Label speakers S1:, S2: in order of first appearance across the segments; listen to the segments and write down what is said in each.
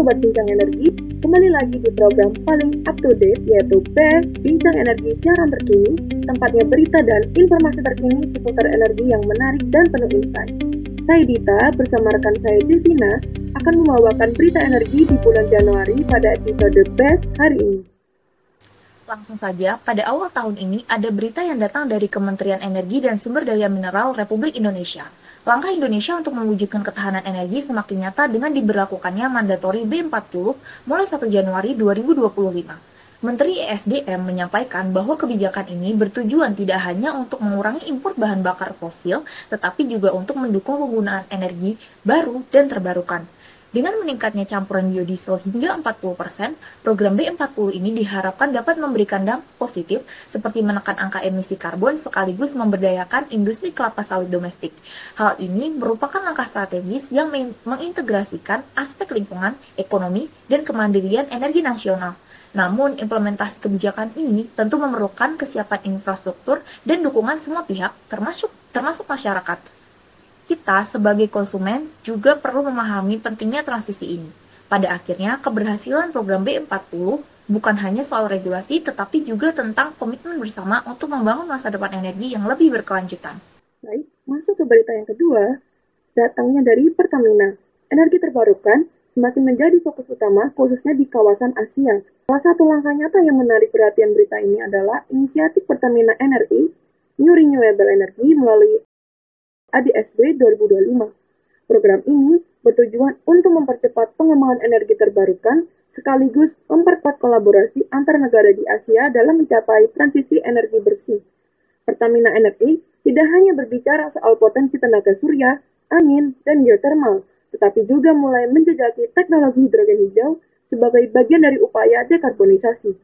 S1: Sobat Bincang Energi, kembali lagi di program paling up to date yaitu BEST Bincang Energi Siaran Terkini, tempatnya berita dan informasi terkini seputar energi yang menarik dan penuh insight. Saya Dita bersama rekan saya Devina akan membawakan berita energi di bulan Januari pada episode BEST hari ini.
S2: Langsung saja, pada awal tahun ini ada berita yang datang dari Kementerian Energi dan Sumber Daya Mineral Republik Indonesia. Langkah Indonesia untuk mewujudkan ketahanan energi semakin nyata dengan diberlakukannya mandatori B40 mulai 1 Januari 2025. Menteri ESDM menyampaikan bahwa kebijakan ini bertujuan tidak hanya untuk mengurangi impor bahan bakar fosil, tetapi juga untuk mendukung penggunaan energi baru dan terbarukan. Dengan meningkatnya campuran biodiesel hingga 40%, program B40 ini diharapkan dapat memberikan dampak positif seperti menekan angka emisi karbon sekaligus memberdayakan industri kelapa sawit domestik. Hal ini merupakan langkah strategis yang mengintegrasikan aspek lingkungan, ekonomi, dan kemandirian energi nasional. Namun, implementasi kebijakan ini tentu memerlukan kesiapan infrastruktur dan dukungan semua pihak, termasuk masyarakat. Kita sebagai konsumen juga perlu memahami pentingnya transisi ini. Pada akhirnya, keberhasilan program B40 bukan hanya soal regulasi, tetapi juga tentang komitmen bersama untuk membangun masa depan energi yang lebih berkelanjutan.
S1: Baik, masuk ke berita yang kedua, datangnya dari Pertamina. Energi terbarukan semakin menjadi fokus utama khususnya di kawasan Asia. Salah satu langkah nyata yang menarik perhatian berita ini adalah inisiatif Pertamina Energy, New Renewable Energy melalui ADSB 2025. Program ini bertujuan untuk mempercepat pengembangan energi terbarukan sekaligus memperkuat kolaborasi antar negara di Asia dalam mencapai transisi energi bersih. Pertamina Energy tidak hanya berbicara soal potensi tenaga surya, angin, dan geothermal, tetapi juga mulai menjejaki teknologi hidrogen hijau sebagai bagian dari upaya dekarbonisasi.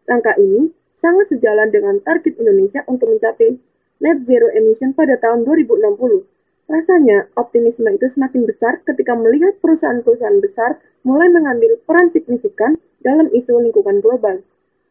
S1: Langkah ini sangat sejalan dengan target Indonesia untuk mencapai net zero emission pada tahun 2060. Rasanya, optimisme itu semakin besar ketika melihat perusahaan-perusahaan besar mulai mengambil peran signifikan dalam isu lingkungan global.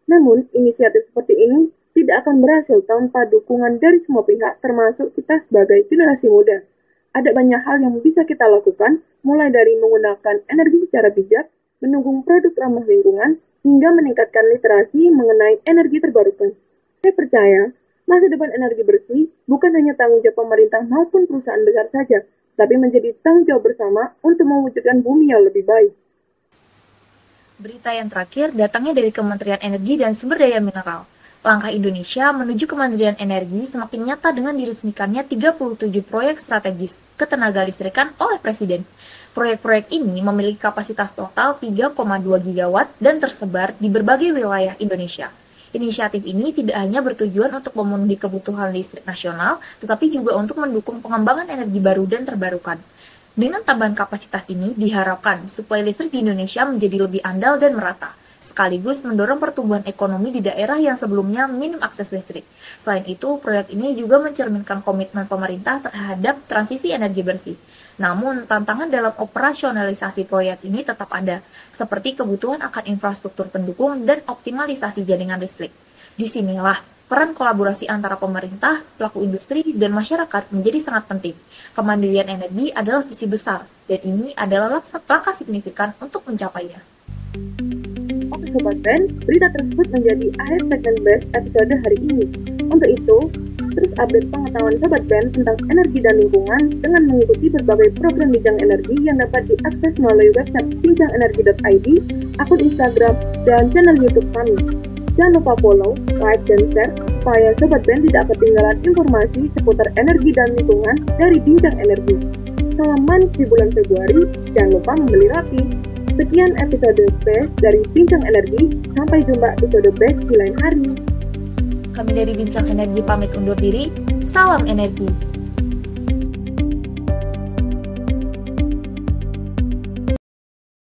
S1: Namun, inisiatif seperti ini tidak akan berhasil tanpa dukungan dari semua pihak, termasuk kita sebagai generasi muda. Ada banyak hal yang bisa kita lakukan, mulai dari menggunakan energi secara bijak, mendukung produk ramah lingkungan, hingga meningkatkan literasi mengenai energi terbarukan. Saya percaya, masa depan energi bersih bukan hanya tanggung jawab pemerintah maupun perusahaan besar saja, tapi menjadi tanggung jawab bersama untuk mewujudkan bumi yang lebih baik.
S2: Berita yang terakhir datangnya dari Kementerian Energi dan Sumber Daya Mineral. Langkah Indonesia menuju kemandirian energi semakin nyata dengan diresmikannya 37 proyek strategis ketenaga listrikan oleh Presiden. Proyek-proyek ini memiliki kapasitas total 3,2 gigawatt dan tersebar di berbagai wilayah Indonesia. Inisiatif ini tidak hanya bertujuan untuk memenuhi kebutuhan listrik nasional, tetapi juga untuk mendukung pengembangan energi baru dan terbarukan. Dengan tambahan kapasitas ini, diharapkan suplai listrik di Indonesia menjadi lebih andal dan merata, sekaligus mendorong pertumbuhan ekonomi di daerah yang sebelumnya minim akses listrik. Selain itu, proyek ini juga mencerminkan komitmen pemerintah terhadap transisi energi bersih. Namun, tantangan dalam operasionalisasi proyek ini tetap ada, seperti kebutuhan akan infrastruktur pendukung dan optimalisasi jaringan listrik. Disinilah peran kolaborasi antara pemerintah, pelaku industri, dan masyarakat menjadi sangat penting. Kemandirian energi adalah visi besar, dan ini adalah langkah signifikan untuk mencapainya.
S1: Oke Sobat Ben, berita tersebut menjadi akhir segmen BEST episode hari ini. Untuk itu, terus update pengetahuan Sobat Ben tentang energi dan lingkungan dengan mengikuti berbagai program Bincang Energi yang dapat diakses melalui website bincang-energi.id, akun Instagram, dan channel YouTube kami. Jangan lupa follow, like, dan share supaya Sobat Ben tidak ketinggalan informasi seputar energi dan lingkungan dari Bincang Energi. Salam manis di bulan Februari, jangan lupa membeli roti. Sekian episode BEST dari Bincang Energi, sampai jumpa episode BEST di lain hari.
S2: Kami dari Bincang Energi pamit undur diri, salam energi.